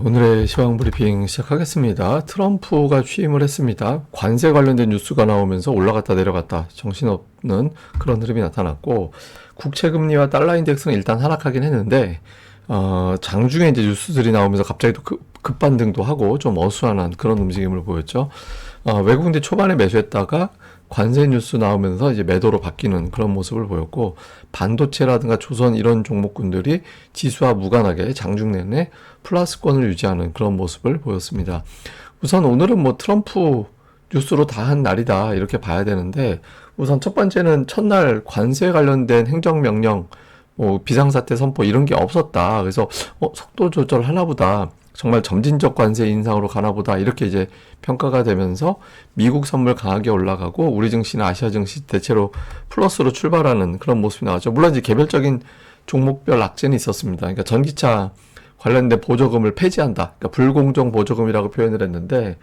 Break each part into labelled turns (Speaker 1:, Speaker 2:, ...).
Speaker 1: 오늘의 시황 브리핑 시작하겠습니다. 트럼프가 취임을 했습니다. 관세 관련된 뉴스가 나오면서 올라갔다 내려갔다 정신없는 그런 흐름이 나타났고, 국채금리와 달러 인덱스는 일단 하락하긴 했는데, 장중에 이제 뉴스들이 나오면서 갑자기 또 급반등도 하고 좀 어수선한 그런 움직임을 보였죠. 외국인들 초반에 매수했다가 관세 뉴스 나오면서 이제 매도로 바뀌는 그런 모습을 보였고, 반도체라든가 조선 이런 종목군들이 지수와 무관하게 장중 내내 플러스권을 유지하는 그런 모습을 보였습니다. 우선 오늘은 뭐 트럼프 뉴스로 다 한 날이다 이렇게 봐야 되는데, 우선 첫 번째는 첫날 관세 관련된 행정명령, 비상사태 선포 이런 게 없었다. 그래서 속도 조절 하나보다 정말 점진적 관세 인상으로 가나보다 이렇게 이제 평가가 되면서 미국 선물 강하게 올라가고 우리 증시나 아시아 증시 대체로 플러스로 출발하는 그런 모습이 나왔죠. 물론 이제 개별적인 종목별 악재는 있었습니다. 그러니까 전기차 관련된 보조금을 폐지한다. 그러니까 불공정 보조금이라고 표현을 했는데,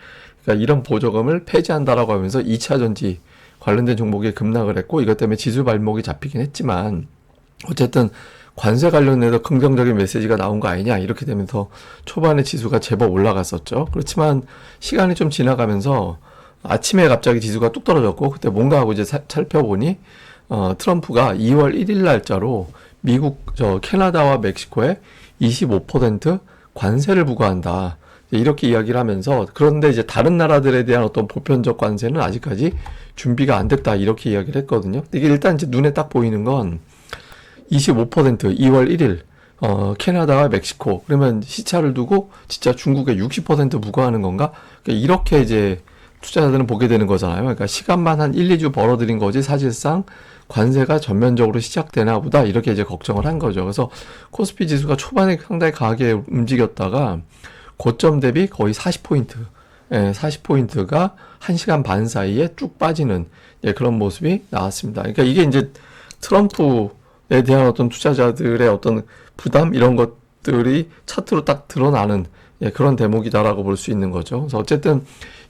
Speaker 1: 그러니까 이런 보조금을 폐지한다라고 하면서 2차 전지 관련된 종목이 급락을 했고, 이것 때문에 지수 발목이 잡히긴 했지만 어쨌든 관세 관련해서 긍정적인 메시지가 나온 거 아니냐 이렇게 되면서 초반에 지수가 제법 올라갔었죠. 그렇지만 시간이 좀 지나가면서 아침에 갑자기 지수가 뚝 떨어졌고, 그때 뭔가 하고 이제 살펴보니 트럼프가 2월 1일 날짜로 미국 캐나다와 멕시코에 25% 관세를 부과한다 이렇게 이야기를 하면서, 그런데 이제 다른 나라들에 대한 어떤 보편적 관세는 아직까지 준비가 안 됐다 이렇게 이야기를 했거든요. 이게 일단 이제 눈에 딱 보이는 건 25% 2월 1일 캐나다와 멕시코, 그러면 시차를 두고 진짜 중국에 60% 부과하는 건가? 그러니까 이렇게 이제 투자자들은 보게 되는 거잖아요. 그러니까 시간만 한 1, 2주 벌어들인 거지 사실상 관세가 전면적으로 시작되나 보다 이렇게 이제 걱정을 한 거죠. 그래서 코스피 지수가 초반에 상당히 강하게 움직였다가 고점 대비 거의 40포인트, 40포인트가 1시간 반 사이에 쭉 빠지는 그런 모습이 나왔습니다. 그러니까 이게 이제 트럼프에 대한 어떤 투자자들의 어떤 부담 이런 것들이 차트로 딱 드러나는 그런 대목이다라고 볼 수 있는 거죠. 그래서 어쨌든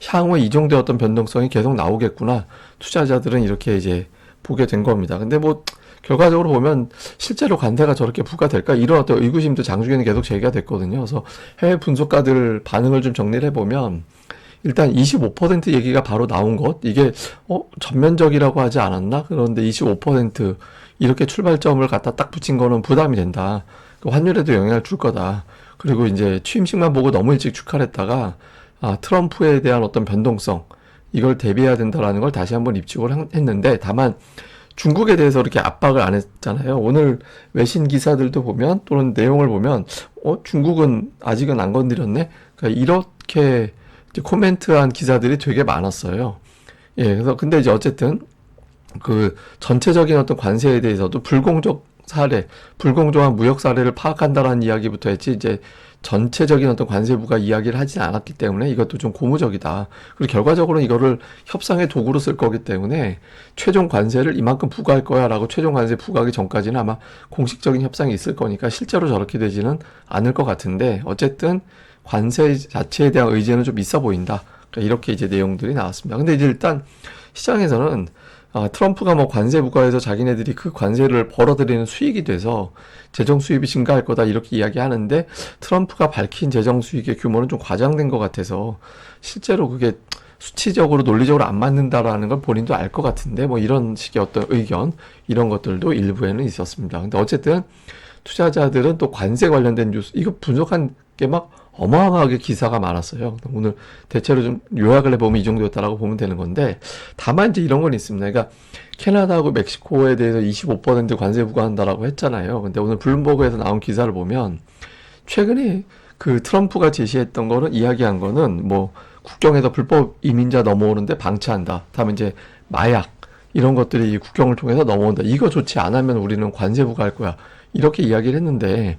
Speaker 1: 향후에 이 정도의 어떤 변동성이 계속 나오겠구나. 투자자들은 이렇게 이제 보게 된 겁니다. 근데 뭐 결과적으로 보면 실제로 관세가 저렇게 부과될까 이런 어떤 의구심도 장중에는 계속 제기가 됐거든요. 그래서 해외 분석가들 반응을 좀 정리를 해보면, 일단 25% 얘기가 바로 나온 것, 이게 전면적이라고 하지 않았나? 그런데 25% 이렇게 출발점을 갖다 딱 붙인 거는 부담이 된다. 환율에도 영향을 줄 거다. 그리고 이제 취임식만 보고 너무 일찍 축하를 했다가 트럼프에 대한 어떤 변동성, 이걸 대비해야 된다라는 걸 다시 한번 입증을 했는데, 다만 중국에 대해서 이렇게 압박을 안 했잖아요. 오늘 외신 기사들도 보면, 또는 내용을 보면 중국은 아직은 안 건드렸네? 그러니까 이렇게 이제 코멘트한 기사들이 되게 많았어요. 그래서 근데 이제 어쨌든 그 전체적인 어떤 관세에 대해서도 불공정 사례, 불공정한 무역 사례를 파악한다라는 이야기부터 했지, 이제 전체적인 어떤 관세 부과 이야기를 하진 않았기 때문에 이것도 좀 고무적이다. 그리고 결과적으로 이거를 협상의 도구로 쓸 거기 때문에 최종 관세를 이만큼 부과할 거야 라고 최종 관세 부과하기 전까지는 아마 공식적인 협상이 있을 거니까 실제로 저렇게 되지는 않을 것 같은데, 어쨌든 관세 자체에 대한 의지는 좀 있어 보인다. 그러니까 이렇게 이제 내용들이 나왔습니다. 근데 이제 일단 시장에서는 트럼프가 뭐 관세 부과해서 자기네들이 그 관세를 벌어들이는 수익이 돼서 재정 수입이 증가할 거다 이렇게 이야기하는데, 트럼프가 밝힌 재정 수익의 규모는 좀 과장된 것 같아서 실제로 그게 수치적으로 논리적으로 안 맞는다라는 걸 본인도 알 것 같은데, 뭐 이런 식의 어떤 의견 이런 것들도 일부에는 있었습니다. 근데 어쨌든 투자자들은 또 관세 관련된 뉴스 이거 분석한 게 막 어마어마하게 기사가 많았어요. 오늘 대체로 좀 요약을 해보면 이 정도였다라고 보면 되는 건데, 다만 이제 이런 건 있습니다. 그러니까 캐나다하고 멕시코에 대해서 25% 관세 부과한다라고 했잖아요. 근데 오늘 블룸버그에서 나온 기사를 보면, 최근에 그 트럼프가 제시했던 거는, 이야기한 거는 뭐 국경에서 불법 이민자 넘어오는데 방치한다. 다음에 이제 마약 이런 것들이 국경을 통해서 넘어온다. 이거 조치 안 하면 우리는 관세 부과할 거야. 이렇게 이야기를 했는데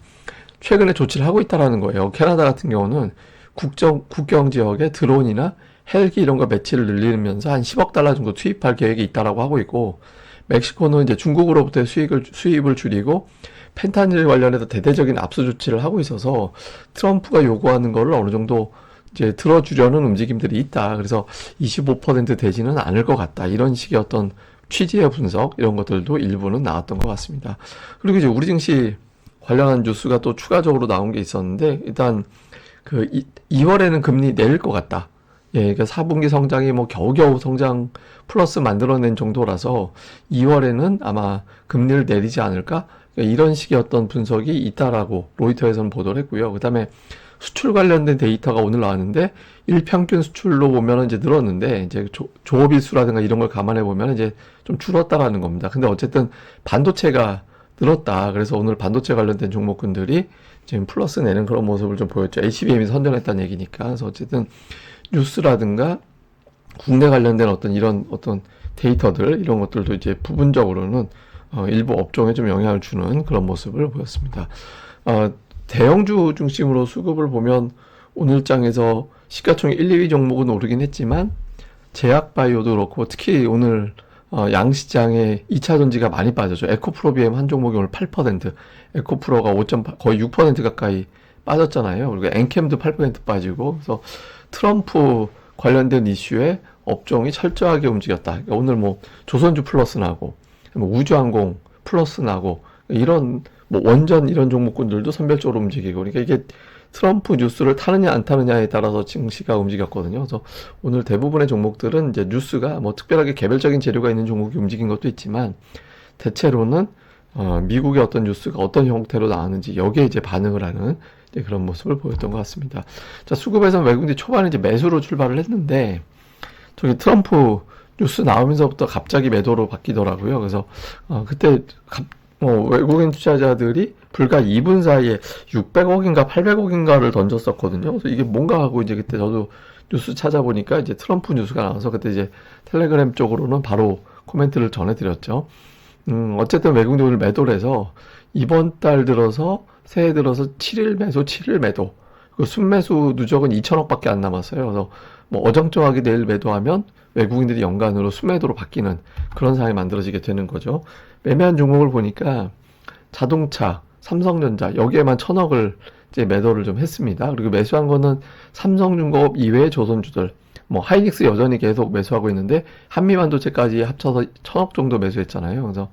Speaker 1: 최근에 조치를 하고 있다라는 거예요. 캐나다 같은 경우는 국경 지역에 드론이나 헬기 이런 거 배치를 늘리면서 한 10억 달러 정도 투입할 계획이 있다라고 하고 있고, 멕시코는 이제 중국으로부터의 수입을 줄이고 펜타닐 관련해서 대대적인 압수 조치를 하고 있어서 트럼프가 요구하는 거를 어느 정도 이제 들어주려는 움직임들이 있다. 그래서 25% 되지는 않을 것 같다. 이런 식의 어떤 취지의 분석 이런 것들도 일부는 나왔던 것 같습니다. 그리고 이제 우리 증시 관련한 뉴스가 또 추가적으로 나온 게 있었는데, 일단 그 2월에는 금리 내릴 것 같다. 예, 그러니까 4분기 성장이 뭐 겨우겨우 성장 플러스 만들어낸 정도라서 2월에는 아마 금리를 내리지 않을까? 그러니까 이런 식의 어떤 분석이 있다라고 로이터에서는 보도를 했고요. 그다음에 수출 관련된 데이터가 오늘 나왔는데 일평균 수출로 보면은 이제 늘었는데 이제 조업일수라든가 이런 걸 감안해 보면 이제 좀 줄었다라는 겁니다. 근데 어쨌든 반도체가 늘었다. 그래서 오늘 반도체 관련된 종목군들이 지금 플러스 내는 그런 모습을 좀 보였죠. HBM이 선전했다는 얘기니까. 그래서 어쨌든 뉴스라든가 국내 관련된 어떤 이런 어떤 데이터들 이런 것들도 이제 부분적으로는 일부 업종에 좀 영향을 주는 그런 모습을 보였습니다. 대형주 중심으로 수급을 보면 오늘 장에서 시가총액 1, 2위 종목은 오르긴 했지만 제약바이오도 그렇고 특히 오늘 양시장에 2차 전지가 많이 빠졌죠. 에코프로비엠 한 종목이 오늘 8%, 에코프로가 5.8, 거의 6% 가까이 빠졌잖아요. 그리고 엔캠도 8% 빠지고, 그래서 트럼프 관련된 이슈에 업종이 철저하게 움직였다. 그러니까 오늘 뭐 조선주 플러스 나고, 뭐 우주항공 플러스 나고, 이런 뭐 원전 이런 종목군들도 선별적으로 움직이고, 그러니까 이게 트럼프 뉴스를 타느냐 안 타느냐에 따라서 증시가 움직였거든요. 그래서 오늘 대부분의 종목들은 이제 뉴스가 뭐 특별하게 개별적인 재료가 있는 종목이 움직인 것도 있지만 대체로는 미국의 어떤 뉴스가 어떤 형태로 나왔는지 여기에 이제 반응을 하는 이제 그런 모습을 보였던 것 같습니다. 자, 수급에서는 외국인들이 초반에 이제 매수로 출발을 했는데 저기 트럼프 뉴스 나오면서부터 갑자기 매도로 바뀌더라고요. 그래서 그때 외국인 투자자들이 불과 2분 사이에 600억인가 800억인가를 던졌었거든요. 그래서 이게 뭔가 하고 이제 그때 저도 뉴스 찾아보니까 이제 트럼프 뉴스가 나와서 그때 이제 텔레그램 쪽으로는 바로 코멘트를 전해드렸죠. 어쨌든 외국인들이 오늘 매도를 해서 이번 달 들어서 새해 들어서 7일 매수, 7일 매도. 그 순매수 누적은 2천억밖에 안 남았어요. 그래서 뭐 어정쩡하게 내일 매도하면 외국인들이 연간으로 순매도로 바뀌는 그런 상황이 만들어지게 되는 거죠. 매매한 종목을 보니까 자동차, 삼성전자 여기에만 1,000억을 이제 매도를 좀 했습니다. 그리고 매수한 거는 삼성중공업 이외의 조선주들, 뭐 하이닉스 여전히 계속 매수하고 있는데 한미반도체까지 합쳐서 1,000억 정도 매수했잖아요. 그래서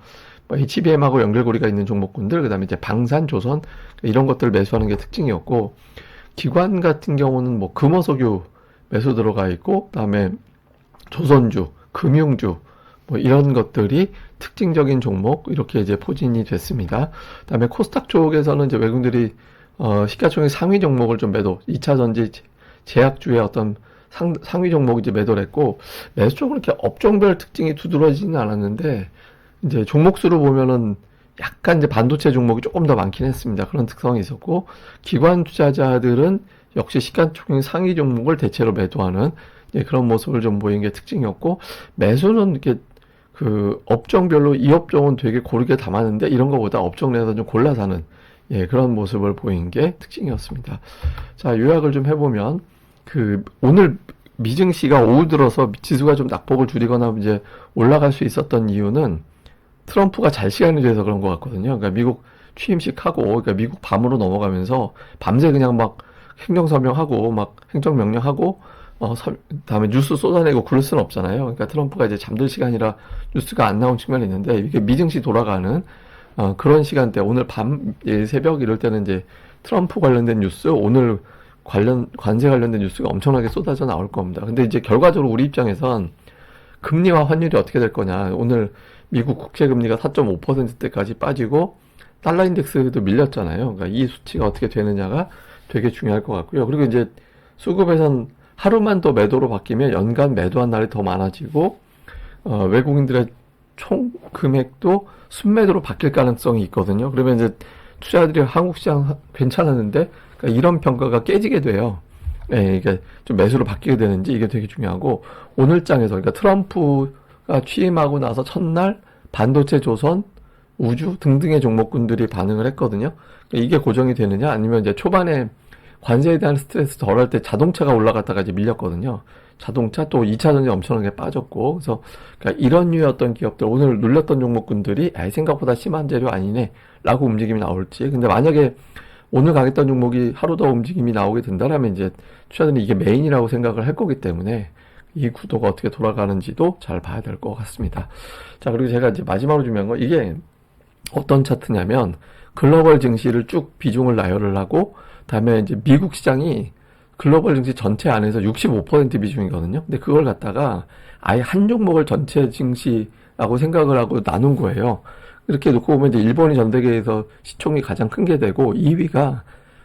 Speaker 1: 뭐 HBM하고 연결고리가 있는 종목군들, 그다음에 이제 방산, 조선 이런 것들 매수하는 게 특징이었고, 기관 같은 경우는 뭐 금호석유 매수 들어가 있고, 그다음에 조선주, 금융주 뭐 이런 것들이 특징적인 종목 이렇게 이제 포진이 됐습니다. 그다음에 코스닥 쪽에서는 이제 외국인들이 시가총액 상위 종목을 좀 매도, 2차 전지 제약주의 어떤 상위 종목 이제 매도를 했고, 매수 쪽은 이렇게 업종별 특징이 두드러지지는 않았는데 이제 종목 수로 보면은 약간 이제 반도체 종목이 조금 더 많긴 했습니다. 그런 특성이 있었고, 기관 투자자들은 역시 시가총액 상위 종목을 대체로 매도하는 그런 모습을 좀 보인 게 특징이었고, 매수는 이렇게 그 업종별로 이 업종은 되게 고르게 담았는데 이런 거보다 업종 내에서 좀 골라 사는 그런 모습을 보인 게 특징이었습니다. 자, 요약을 좀 해보면 그 오늘 미증시가 오후 들어서 지수가 좀 낙폭을 줄이거나 이제 올라갈 수 있었던 이유는 트럼프가 잘 시간이 돼서 그런 것 같거든요. 그러니까 미국 취임식 하고, 그러니까 미국 밤으로 넘어가면서 밤새 그냥 막 행정서명하고 막 행정명령하고 다음에 뉴스 쏟아내고 그럴 수는 없잖아요. 그러니까 트럼프가 이제 잠들 시간이라 뉴스가 안 나온 측면이 있는데, 이게 미증시 돌아가는 그런 시간대, 오늘 밤 새벽 이럴 때는 이제 트럼프 관련된 뉴스, 오늘 관세 관련된 뉴스가 엄청나게 쏟아져 나올 겁니다. 근데 이제 결과적으로 우리 입장에선 금리와 환율이 어떻게 될 거냐. 오늘 미국 국채금리가 4.5%대까지 빠지고 달러 인덱스도 밀렸잖아요. 그러니까 이 수치가 어떻게 되느냐가 되게 중요할 것 같고요. 그리고 이제 수급에선 하루만 더 매도로 바뀌면 연간 매도한 날이 더 많아지고, 외국인들의 총 금액도 순매도로 바뀔 가능성이 있거든요. 그러면 이제 투자자들이 한국 시장 괜찮았는데, 그러니까 이런 평가가 깨지게 돼요. 그러니까 좀 매수로 바뀌게 되는지 이게 되게 중요하고, 오늘 장에서, 그러니까 트럼프가 취임하고 나서 첫날 반도체, 조선, 우주 등등의 종목군들이 반응을 했거든요. 그러니까 이게 고정이 되느냐, 아니면 이제 초반에 관세에 대한 스트레스 덜할 때 자동차가 올라갔다가 이제 밀렸거든요. 자동차 또 2차 전지 엄청나게 빠졌고, 그래서 그러니까 이런 류의 어떤 기업들, 오늘 눌렸던 종목군들이 생각보다 심한 재료 아니네 라고 움직임이 나올지. 근데 만약에 오늘 강했던 종목이 하루 더 움직임이 나오게 된다면 이제 투자자들이 이게 메인이라고 생각을 할 거기 때문에 이 구도가 어떻게 돌아가는지도 잘 봐야 될 것 같습니다. 자, 그리고 제가 이제 마지막으로 준비한 거, 이게 어떤 차트냐면 글로벌 증시를 쭉 비중을 나열을 하고, 다음에 이제 미국 시장이 글로벌 증시 전체 안에서 65% 비중이거든요. 근데 그걸 갖다가 아예 한 종목을 전체 증시라고 생각을 하고 나눈 거예요. 이렇게 놓고 보면 이제 일본이 전 세계에서 시총이 가장 큰 게 되고 2위가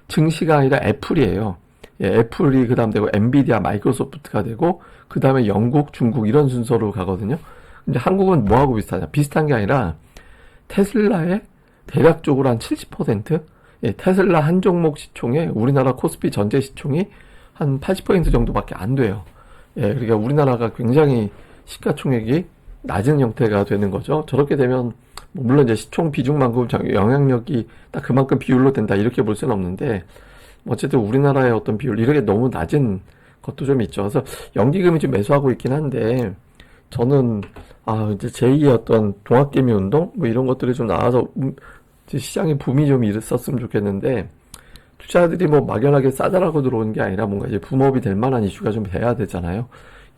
Speaker 1: 증시가 아니라 애플이에요. 예, 애플이 그 다음 되고 엔비디아, 마이크로소프트가 되고 그 다음에 영국, 중국 이런 순서로 가거든요. 근데 한국은 뭐하고 비슷하냐? 비슷한 게 아니라 테슬라의 대략적으로 한 70%? 예, 테슬라 한 종목 시총에 우리나라 코스피 전체 시총이 한 80% 정도밖에 안 돼요. 예, 그러니까 우리나라가 굉장히 시가총액이 낮은 형태가 되는 거죠. 저렇게 되면 뭐 물론 이제 시총 비중만큼 영향력이 딱 그만큼 비율로 된다 이렇게 볼 수는 없는데 어쨌든 우리나라의 어떤 비율 이렇게 너무 낮은 것도 좀 있죠. 그래서 연기금이 좀 매수하고 있긴 한데 저는 이제 제2의 어떤 동학개미 운동 뭐 이런 것들이 좀 나와서 이제 시장에 붐이 좀 있었으면 좋겠는데 투자들이 뭐 막연하게 싸다라고 들어오는 게 아니라 뭔가 이제 붐업이 될 만한 이슈가 좀 돼야 되잖아요.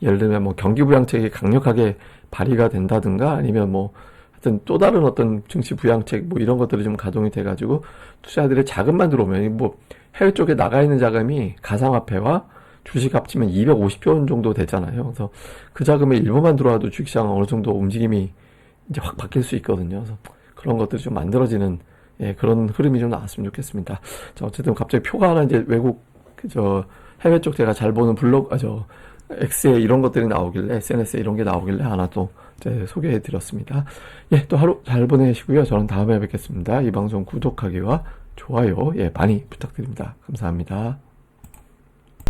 Speaker 1: 예를 들면 뭐 경기부양책이 강력하게 발의가 된다든가 아니면 뭐 하여튼 또 다른 어떤 증시 부양책 뭐 이런 것들이 좀 가동이 돼가지고 투자들의 자금만 들어오면 뭐 해외 쪽에 나가 있는 자금이 가상화폐와 주식 합치면 250조 원 정도 되잖아요. 그래서 그 자금의 일부만 들어와도 주식시장 어느 정도 움직임이 이제 확 바뀔 수 있거든요. 그래서 그런 것들이 좀 만들어지는 그런 흐름이 좀 나왔으면 좋겠습니다. 자, 어쨌든 갑자기 표가 하나 이제 외국 해외 쪽 제가 잘 보는 블로그 X에 이런 것들이 나오길래 SNS에 이런 게 나오길래 하나 또 이제 소개해 드렸습니다. 예, 또 하루 잘 보내시고요. 저는 다음에 뵙겠습니다. 이 방송 구독하기와 좋아요 많이 부탁드립니다. 감사합니다.